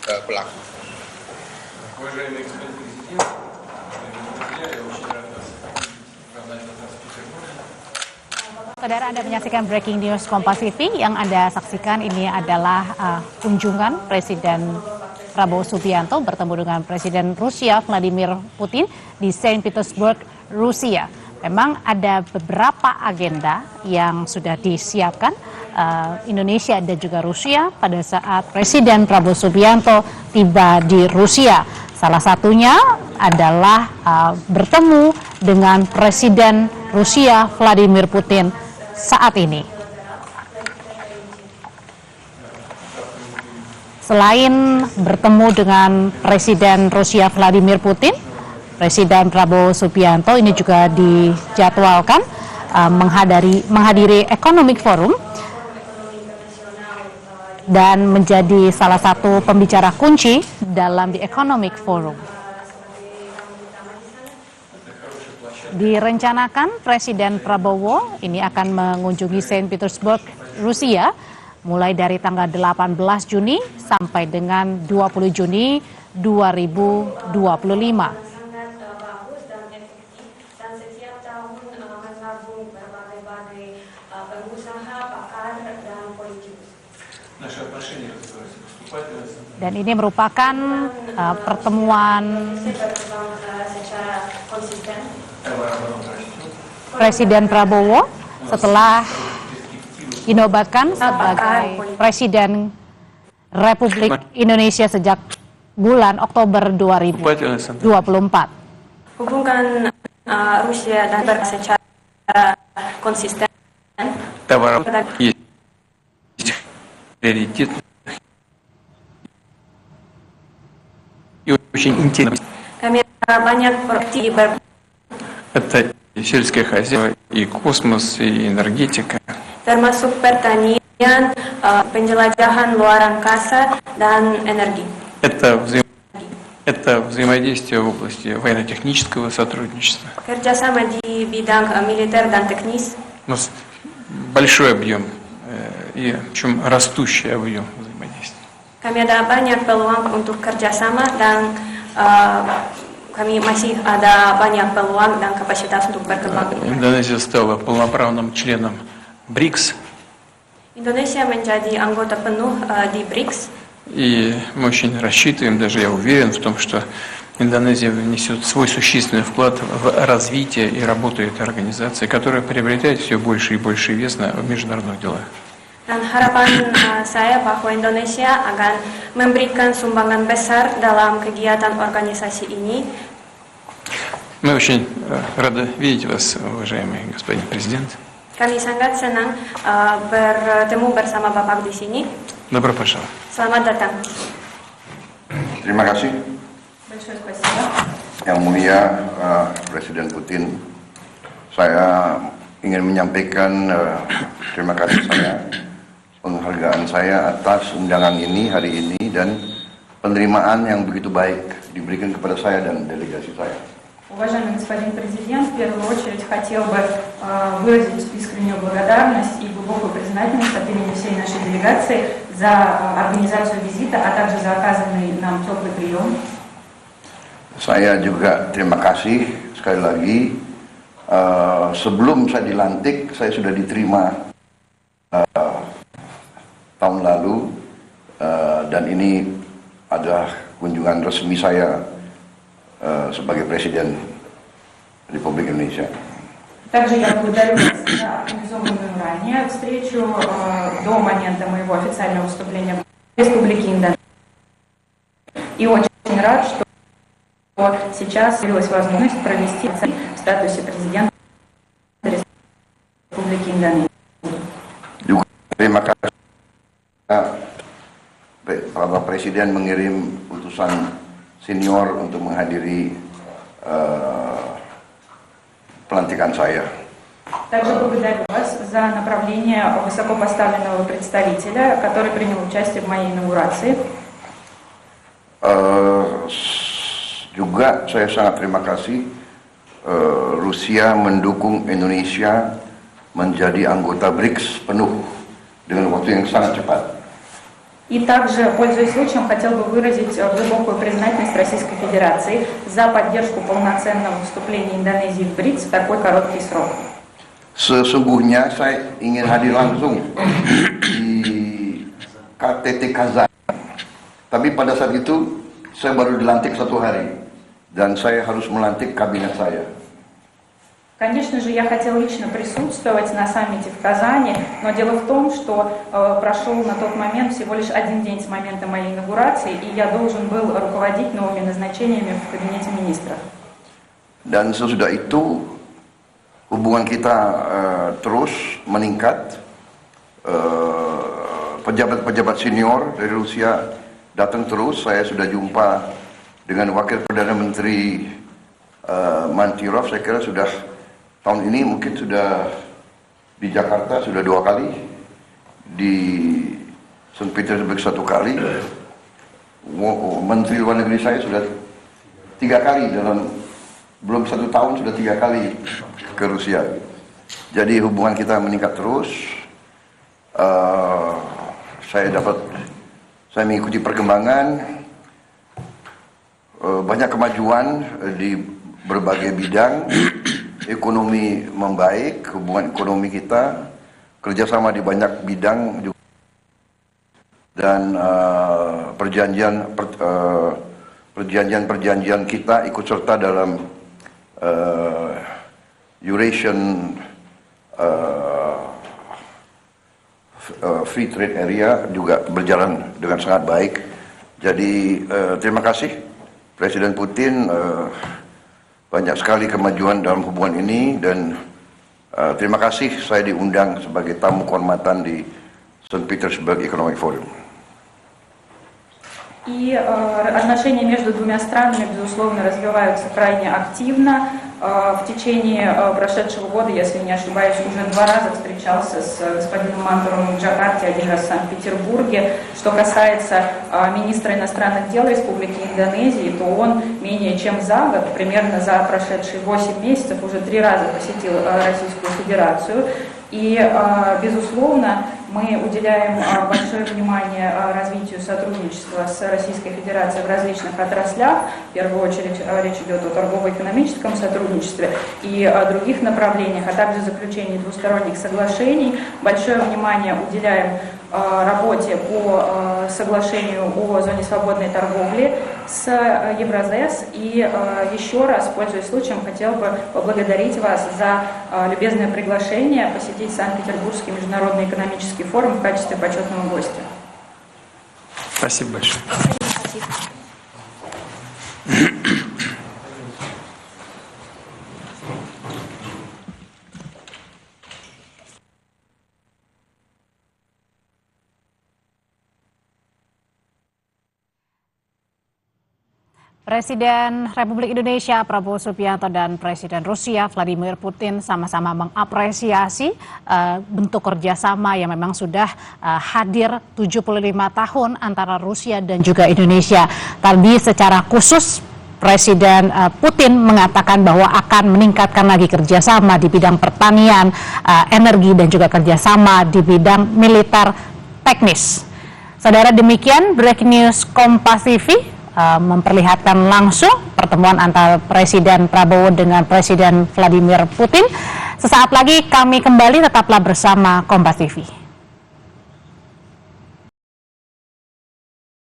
pelaku. Saudara, Anda menyaksikan Breaking News Kompas TV. Yang Anda saksikan ini adalah kunjungan Presiden Prabowo Subianto bertemu dengan Presiden Rusia Vladimir Putin di Saint Petersburg, Rusia. Memang ada beberapa agenda yang sudah disiapkan Indonesia dan juga Rusia pada saat Presiden Prabowo Subianto tiba di Rusia. Salah satunya adalah bertemu dengan Presiden Rusia Vladimir Putin saat ini. Selain bertemu dengan Presiden Rusia Vladimir Putin, Presiden Prabowo Subianto ini juga dijadwalkan menghadiri Economic Forum dan menjadi salah satu pembicara kunci dalam The Economic Forum. Direncanakan Presiden Prabowo ini akan mengunjungi Saint Petersburg, Rusia, mulai dari tanggal 18 Juni sampai dengan 20 Juni 2025. Dan ini merupakan pertemuan Presiden Prabowo setelah dinobatkan sebagai Presiden Republik Indonesia sejak bulan Oktober 2024. Hubungan Rusia dan secara konsisten. Kami banyak proyek Это сельское хозяйство, и космос, и энергетика. Termasuk pertanian, penjelajahan luar angkasa, dan energi. Это взаимодействие в области военно-технического сотрудничества. Kerjasama di bidang militer dan teknis. У нас большой объем и причем растущий объем взаимодействия. Kami ada banyak peluang untuk kerjasama dan kami masih ada banyak peluang dan kapasitas untuk berkembang. Индонезия стала полноправным членом БРИКС. Indonesia menjadi anggota penuh di BRICS. И мы очень рассчитываем, даже я уверен в том, что Индонезия внесет свой существенный вклад в развитие и работу этой организации, которая приобретает все больше и больше вес в международных делах. Dan harapan saya bahwa Indonesia akan memberikan sumbangan besar dalam kegiatan organisasi ini. Мы очень рады видеть вас, уважаемый господин президент. Kami sangat senang bertemu bersama Bapak di sini. Добро пожаловать. Selamat datang. Terima kasih. Большое спасибо. Yang mulia Presiden Putin, saya ingin menyampaikan terima kasih penghargaan saya atas undangan ini hari ini dan penerimaan yang begitu baik diberikan kepada saya dan delegasi saya. Уважаемый господин президент, в первую очередь хотел бы выразить искреннюю благодарность и глубокую признательность от имени всей нашей делегации за организацию визита, а также за оказанный нам теплый прием. Saya juga terima kasih sekali lagi. Sebelum saya dilantik, saya sudah diterima tahun lalu, dan ini adalah kunjungan resmi saya sebagai Presiden Republik Indonesia. Также я благодарю вас за организованную ранее встречу до момента моего официального вступления в Республике Индонезия. И очень рад, что сейчас появилась возможность провести в статусе президента Республики Индонезия. Terima kasih. Bapak Presiden mengirim utusan senior untuk menghadiri pelantikan saya. Также благодарю вас за направление высокопоставленного представителя, который принял участие в моей инаугурации. Juga saya sangat terima kasih Rusia mendukung Indonesia menjadi anggota BRICS penuh dengan waktu yang sangat cepat. И также, пользуясь случаем, хотел бы выразить глубокую признательность Российской Федерации за поддержку полноценного вступления Индонезии в БРИКС в такой короткий срок. Sesungguhnya saya ingin hadir langsung di KTT Kazan. Tapi pada saat itu saya baru dilantik 1 hari dan saya harus melantik kabinet saya. Конечно же, я хотел лично присутствовать на саммите в Казани, но дело в том, что прошел на тот момент всего лишь 1 день с момента моей инаугурации, и я должен был руководить новыми назначениями в кабинете министров. Dan sesudah itu hubungan kita terus meningkat. Pejabat-pejabat senior dari Rusia datang terus. Saya sudah jumpa dengan Wakil Perdana Menteri Mantirov. Saya kira sudah tahun ini mungkin sudah di Jakarta sudah 2 kali, di St. Petersburg 1 kali. Menteri Luar Negeri saya sudah 3 kali dalam belum 1 tahun sudah 3 kali ke Rusia. Jadi hubungan kita meningkat terus. Saya mengikuti perkembangan, banyak kemajuan di berbagai bidang. Ekonomi membaik, hubungan ekonomi kita, kerjasama di banyak bidang juga, dan perjanjian kita ikut serta dalam Eurasian Free Trade Area juga berjalan dengan sangat baik. Jadi terima kasih Presiden Putin. Banyak sekali kemajuan dalam hubungan ini, dan terima kasih saya diundang sebagai tamu kehormatan di St. Petersburg Economic Forum. И отношения между двумя странами, безусловно, развиваются крайне активно. В течение прошедшего года, если не ошибаюсь, уже 2 раза встречался с господином Мантуровым в Джакарте, 1 раз в Санкт-Петербурге. Что касается министра иностранных дел Республики Индонезии, то он менее чем за год, примерно за прошедшие 8 месяцев, уже 3 раза посетил Российскую Федерацию. И, безусловно, мы уделяем большое внимание развитию сотрудничества с Российской Федерацией в различных отраслях. В первую очередь речь идет о торгово-экономическом сотрудничестве и о других направлениях, а также заключении двусторонних соглашений. Большое внимание уделяем работе по соглашению о зоне свободной торговли с Евразес. И еще раз, пользуясь случаем, хотел бы поблагодарить вас за любезное приглашение посетить Санкт-Петербургский международный экономический форум в качестве почетного гостя. Спасибо большое. Presiden Republik Indonesia Prabowo Subianto dan Presiden Rusia Vladimir Putin sama-sama mengapresiasi bentuk kerjasama yang memang sudah hadir 75 tahun antara Rusia dan juga Indonesia. Tadi secara khusus Presiden Putin mengatakan bahwa akan meningkatkan lagi kerjasama di bidang pertanian, energi, dan juga kerjasama di bidang militer teknis. Saudara, demikian Breaking News Kompas TV. Memperlihatkan langsung pertemuan antara Presiden Prabowo dengan Presiden Vladimir Putin. Sesaat lagi kami kembali, tetaplah bersama Kompas TV.